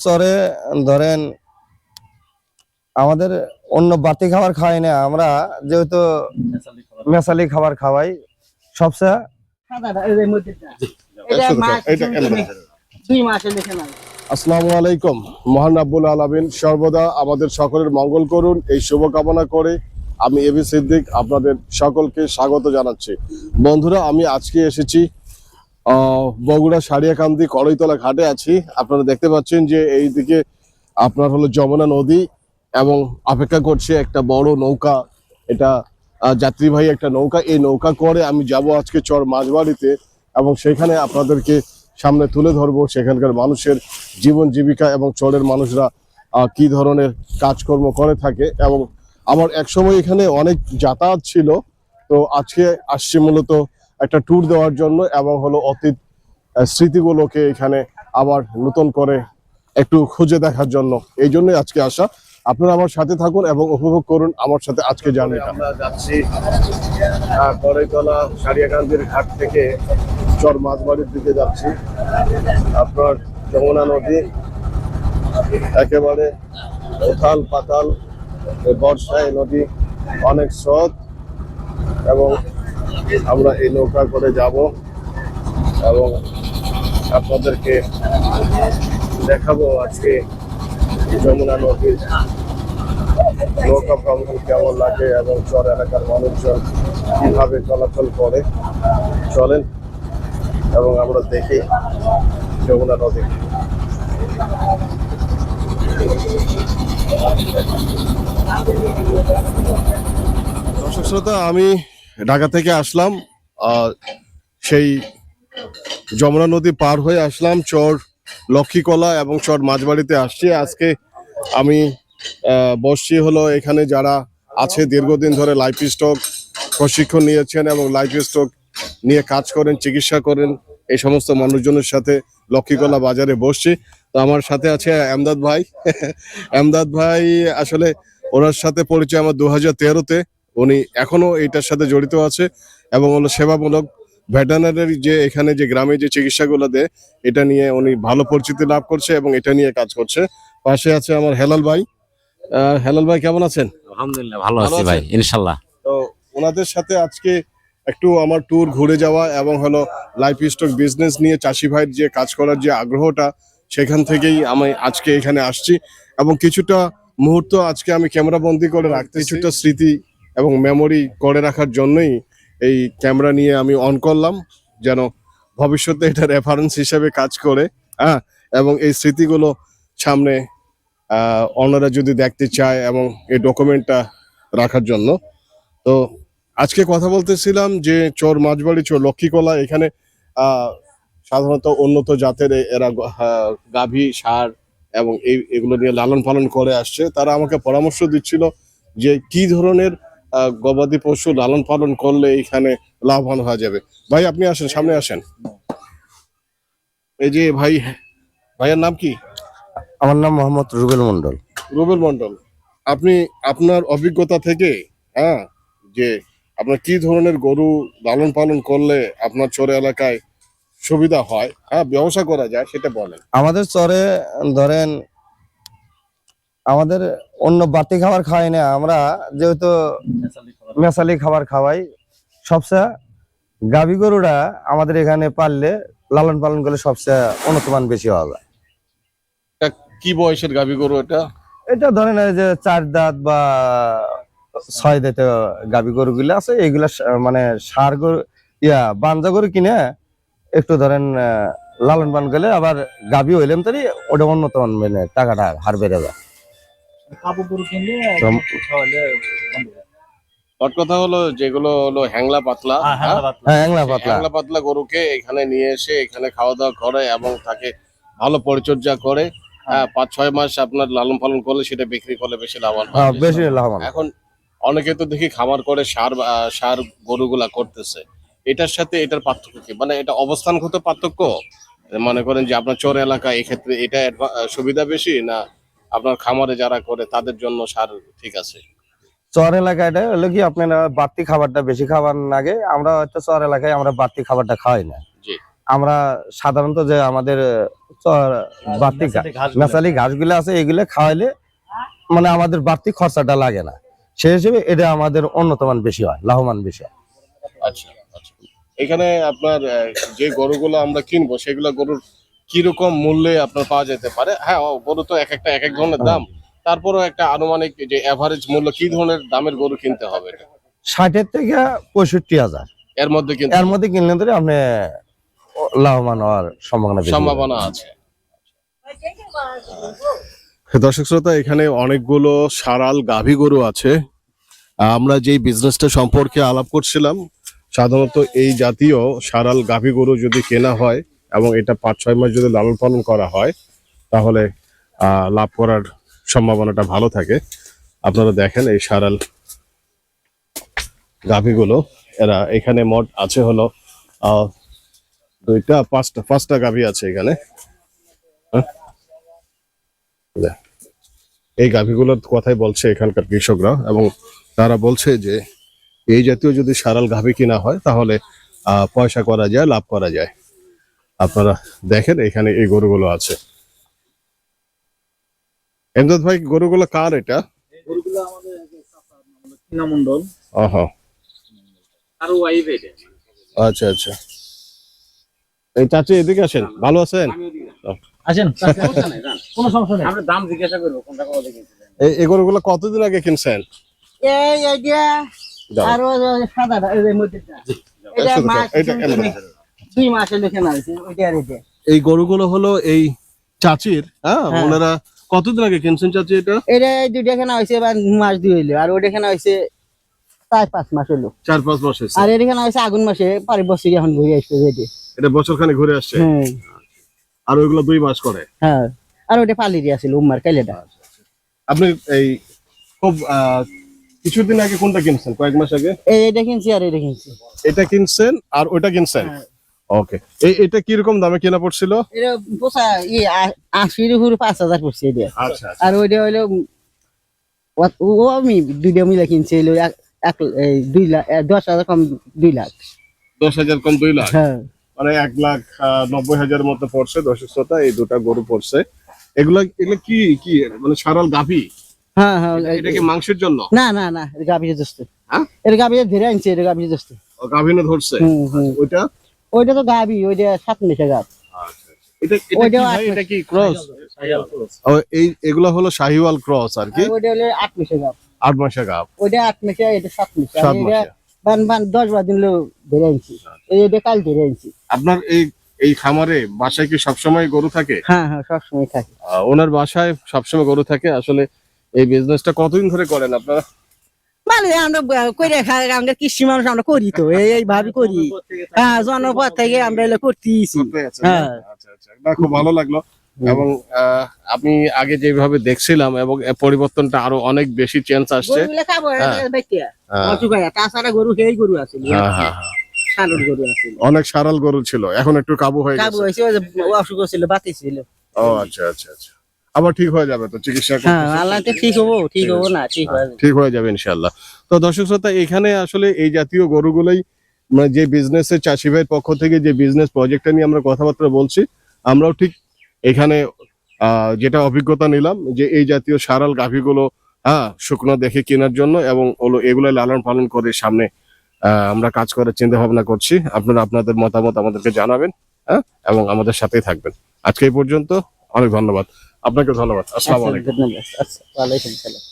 চরে ধরেন আমাদের অন্য বাড়তি খাবার খাওয়াই না, আমরা যেহেতু মেসালি খাবার খাওয়াই সবচেয়ে। আসসালামু আলাইকুম। মহান রাব্বুল আলামিন সর্বদা আমাদের সকলের মঙ্গল করুন, এই শুভকামনা করে আমি এবি সিদ্দিক আপনাদের সকলকে স্বাগত জানাচ্ছি। বন্ধুরা, আমি আজকে এসেছি বগুড়া সারিয়াকান্দি কড়ইতলা ঘাটে আছি। আপনারা দেখতে পাচ্ছেন যে এই দিকে আপনার হলো যমুনা নদী এবং অপেক্ষা করছে একটা বড় নৌকা। এটা যাত্রীবাহী একটা নৌকা। এই নৌকা করে আমি যাব আজকে চর মাঝবাড়িতে এবং সেখানে আপনাদেরকে সামনে তুলে ধরবো সেখানকার মানুষের জীবন জীবিকা এবং চরের মানুষরা কি ধরনের কাজকর্ম করে থাকে। এবং আমার একসময় এখানে অনেক যাতায়াত ছিল, তো আজকে আসছি মূলত একটা ট্যুর দেওয়ার জন্য এবং হলো অতীত স্মৃতিগুলোকে এখানে আবার নতুন করে একটু খুঁজে দেখার জন্য। এই জন্যই আজকে আসা। আপনারা আমার সাথে থাকুন এবং উপভোগ করুন আমার সাথে আজকে জার্নিটা। আমরা যাচ্ছি কড়ইতলা সারিয়াকান্দির ঘাট থেকে চর মাঝবাড়ির দিকে যাচ্ছি। আপনার যমুনা নদী একেবারে উথাল পাতাল, বর্ষায় নদী অনেক স্রোত এবং আমরা এই নৌকা করে যাব এবং আপনাদেরকে দেখাবো আজকে যমুনা নদীর নৌকা ভ্রমণ কেমন লাগে এবং চর এলাকার মানুষজন কিভাবে চলাচল করে। চলেন এবং আমরা দেখি যমুনা নদী। দর্শক শ্রোতা, আমি ঢাকা থেকে আসলাম, সেই যমুনা নদী পার হয়ে আসলাম চর লক্ষ্মীকলা এবং চর মাঝবাড়িতে আসছি। আজকে আমি বসছি হলো এখানে যারা আছে দীর্ঘদিন ধরে লাইফ স্টক প্রশিক্ষণ নিয়েছেন এবং লাইফ স্টক নিয়ে কাজ করেন, চিকিৎসা করেন, এই সমস্ত মানুষজনের সাথে লক্ষ্মীকলা বাজারে বসছি। তো আমার সাথে আছে এমদাদ ভাই। এমদাদ ভাই আসলে ওনার সাথে পরিচয় আমার 2013-তে। উনি এখনো এইটার সাথে জড়িত আছে এবং হলো সেবামূলক ভেটেরিনারি যে এখানে যে গ্রামে যে চিকিৎসাগুলো দেয় এটা নিয়ে উনি ভালো পরিচিতি লাভ করছে এবং এটা নিয়ে কাজ করছে। পাশে আছে আমার হেলাল ভাই। হেলাল ভাই কেমন আছেন? আলহামদুলিল্লাহ ভালো আছি ভাই, ইনশাআল্লাহ। তো ওনাদের সাথে আজকে একটু আমার ট্যুর ঘুরে যাওয়া এবং হলো লাইফ স্টক বিজনেস নিয়ে চাষি ভাইয়ের যে কাজ করার যে আগ্রহটা, সেখান থেকেই আমি আজকে এখানে আসছি এবং কিছুটা মুহূর্ত আজকে আমি ক্যামেরা বন্দি করে রাখতে, কিছুটা স্মৃতি এবং মেমোরি করে রাখার জন্যই এই ক্যামেরা নিয়ে আমি অন করলাম, যেন ভবিষ্যতে এটা রেফারেন্স হিসেবে কাজ করে। এবং এই স্মৃতিগুলো সামনে অন্যরা যদি দেখতে চায় এবং এই ডকুমেন্টটা রাখার জন্য। তো আজকে কথা বলতেছিলাম যে চর মাঝবাড়ি চর লক্ষ্মীকলা এখানে সাধারণত উন্নত জাতের এরা গাভী ষাঁড় এবং এগুলো নিয়ে লালন পালন করে আসছে। তারা আমাকে পরামর্শ দিচ্ছিল যে কি ধরনের গবাদি পশু লালন পালন করলে এখানে লাভবান হওয়া যাবে। ভাই আপনি আসেন, সামনে আসেন। এই যে ভাই, ভাইয়ের নাম কি? আমার নাম মোহাম্মদ রুবেল মন্ডল। রুবেল মন্ডল, আপনি আপনার অভিজ্ঞতা থেকে যে আপনার কি ধরনের গরু লালন পালন করলে আপনার চরে এলাকায় সুবিধা হয়, ব্যবসা করা যায়, সেটা বলেন। আমাদের চরে ধরেন আমাদের অন্য বাড়তি খাবার খাওয়াই না, আমরা যেহেতু মেসালি খাবার খাওয়াই সবচেয়ে। গাভী গরুরা আমাদের এখানে পাললে লালন পালন করলে সবচেয়ে উন্নতমান বেশি হবে। কি বয়সের গাভী গরু এটা? এটা ধরেন এই যে 4 দাঁত বা 6 দাঁতের গাভী গরু গুলো আছে, এইগুলা মানে ষাঁড় গরু বাঞ্জা গরু কিনে একটু ধরেন লালন পালন করলে আবার গাভী হইলাম তাই ওটা উন্নত মানে টাকাটা হার বেড়ে যায়। কথা হলো যেগুলো হলো হ্যাংলা পাতলা, হ্যাংলা পাতলা গরুকে এখানে নিয়ে এসে এখানে খাওয়া দাওয়া করে এবং তাকে ভালো পরিচর্যা করে 5-6 মাস আপনার লালন পালন করলে সেটা বিক্রি করলে বেশি লাভবান হয়, বেশি লাভবান। এখন অনেকে তো দেখি খামার করে ষাঁড় গরুগুলা করতেছে, এটার সাথে এটার পার্থক্য কি? মানে এটা অবস্থানগত পার্থক্য, মনে করেন যে আপনার চর এলাকায় এক্ষেত্রে এটা সুবিধা বেশি, না আপনার খামারে যারা করে তাদের জন্য ষাঁড় ঠিক আছে? চর এলাকায় হলো কি আপনার বাড়তি খাবারটা বেশি খাবার লাগে, আমরা হয়তো চর এলাকায় আমরা বাড়তি খাবারটা খাওয়াই না। আমরা সাধারণত যে আমাদের বাড়তি মেসালি ঘাসগুলো আছে এগুলো খাওয়াইলে মানে আমাদের বাড়তি খরচাটা লাগে না, সেই হিসেবে এটা আমাদের উন্নতমান বেশি হয়, লাভবান বেশি হয়। আচ্ছা আচ্ছা। এখানে আপনার যে গরুগুলো আমরা কিনবো সেগুলো গরুর কিরকম মূল্যে আপনার পাওয়া যেতে পারে? হ্যাঁ, গরু তো এক একটা এক এক ধরনের দাম, তারপরেও একটা আনুমানিক যে এভারেজ মূল্য কি ধরনের দামের গরু কিনতে হবে? 60 থেকে 65,000 এর মধ্যে কিন্তু এর মধ্যে কিনলে ধরে আপনি লাভবান হওয়ার সম্ভাবনা বেশি। সম্ভাবনা আছে। দর্শক শ্রোতা, এখানে অনেকগুলো সারাল গাভী গরু আছে। আমরা যেই বিজনেসটা সম্পর্কে আলাপ করছিলাম, সাধারণত এই জাতীয় সারাল গাভী গরু যদি কেনা হয় এবং এটা 5-6 মাস যদি লালন পালন করা হয় তাহলে লাভ করার সম্ভাবনাটা ভালো থাকে। আপনারা দেখেন এই সারাল গাভীগুলো, এরা এখানে মোট আছে হলো 5টা গাভী আছে এখানে। হ্যাঁ? এই গাভীগুলোর কথাই বলছে এখানকার কৃষকরা, এবং তারা বলছে যে এই জাতীয় যদি সারাল গাভী কিনা হয় তাহলে পয়সা করা যায়, লাভ করা যায়। আপনারা দেখেন এখানে এই গরুগুলো আছে। এমদাদ ভাই, গরুগুলো কার এটা? গরুগুলো আমাদের মন্ডল ওহো, আর ওয়াইফ এটা আচ্ছা আচ্ছা। এই চাচি এদিকে আসেন, ভালো আছেন? আসেন, কোনো সমস্যা নেই। আমরা দাম জিজ্ঞাসা করবো কোনটা কত কিনছিলেন। এই গরুগুলো কতদিন আগে কিনছেন? এই আইডিয়া দাও। আর সাদাটা এর মধ্যেটা এটা শুধু মাস এটা এমনি। 2 মাসে লিখে নাইছে ওইটা আর এটা। এই গরুগুলো হলো এই চাচির, হ্যাঁ? হ্যাঁ। ওনারা কতদিন আগে কিনছেন চাচি এটা? এটা দুইটা খানা হইছে বা মাস 2 হইলো, আর ওইটা খানা হইছে 4-5 মাস হইলো, 4-5 মাস হয়েছে। আর এটা খানা হইছে আগুন মাসে পরে বছর এখন ঘুরে আসছে যেটা। এটা বছরখানে ঘুরে আসছে। হ্যাঁ আর ওইগুলো 2 মাস করে। হ্যাঁ, আর ওইটা পালিরি আছিল উম্মার কাইলেটা। আপনি এই খুব কিছুদিন আগে কোনটা কিনছেন? কয়েক মাস আগে এইটা কিনছি আর এটা কিনছি। এটা কিনছেন আর ওইটা কিনছেন। ওকে, এটা কি রকম দামে কেনা পড়ছিল? এটা পোষা 80 উপরে 5,000 পড়ছে এটা। আচ্ছা আর ওইটা হইলো ও আমি দুইটা মিলে কিনছি হইলো 2 লাখ 10,000 কম 2 লাখ। 10,000 কম 2 লাখ, হ্যাঁ মানে 1,90,000 মতো পড়ছে। দর্শক শ্রোতা, এই দুটা গরু পড়ছে। এগুলা কি কি মানে সারাল গাভী? হ্যাঁ হ্যাঁ। এটা কি মাংসের জন্য? না না না, এটা গাভীর দোস্ত। হ্যাঁ, এটা গাভীর ধরে আনছে, এটা গাভীর দোস্ত। গাভীনে ধরছে। ওইটা ওইটা তো গাভী, ওইটা 7 মেশা গাভ। এটা কি ওইটাও ভাই? 8 এটা কি ক্রস? এগুলা হলো শাহিওয়াল ক্রস আর কি। ওইটা হলো 8 মেশা গাভ। 8 মাসে গাভ। ওইটা 8 মেশা, এটা 7 মেশা। 7 এটা মাসে। 10-12 দিন ধরে আনছি, এইটা কাল ধরে আনছি। আপনার এই খামারে বাসায় কি সবসময় গরু থাকে? হ্যাঁ হ্যাঁ, সবসময় থাকে। ওনার বাসায় সবসময় গরু থাকে। আসলে এই বিজনেসটা কতদিন ধরে করেন আপনারা? মানে আমরা করে খাই, আমরা কৃষি মানুষ, আমরা করি তো এই ভাবে করি। হ্যাঁ, জন্মের পর থেকে আমরা এগুলো করতেইছি। করতে আছেন না? হ্যাঁ। আচ্ছা আচ্ছা, না, খুব ভালো লাগলো। এবং আমি আগে যেভাবে দেখছিলাম এবং এর পরিবর্তনটা আরো অনেক বেশি চেঞ্জ আসছে। গরুগুলো খাবো, হ্যাঁ। এটা বাইটিয়া। হ্যাঁ। অসুখ হয়, তাছাড়া গরু সেই গরু আছে, হ্যাঁ, হ্যাঁ, হ্যাঁ। সারুর গরু আছে। অনেক সারাল গরু ছিল, এখন একটু কাবু হয়ে কাবু গেছে। হয়েছে, ওই যে অসুখ ছিল, বাতি ছিল। ও আচ্ছা আচ্ছা আচ্ছা, আবার ঠিক হয়ে যাবে তো চিকিৎসা হ্যাঁ, করতেছে? আল্লাহ তো ঠিক হবো, ঠিক হবো না, ঠিক হয়ে যাবে। ঠিক হয়ে যাবে ইনশাল্লাহ। তো দর্শক শ্রোতা, এখানে আসলে এই জাতীয় গরুগুলোই মানে যে বিজনেসের চাষি ভাইয়ের পক্ষ থেকে যে বিজনেস প্রজেক্টটা নিয়ে আমরা কথাবার্তা বলছি, আমরাও ঠিক এখানে যেটা অভিজ্ঞতা নিলাম যে এই জাতীয় সারাল গাভীগুলো শুকনো দেখে কেনার জন্য, এবং এগুলো লালন পালন করে সামনে আমরা কাজ করার চিন্তা ভাবনা করছি। আপনারা আপনাদের মতামত আমাদেরকে জানাবেন, এবং আমাদের সাথেই থাকবেন। আজকে এই পর্যন্ত, অনেক ধন্যবাদ আপনাকে। ধন্যবাদ। আসসালামু আলাইকুম। ধন্যবাদ। আচ্ছা, ওয়ালাইকুম সালাম।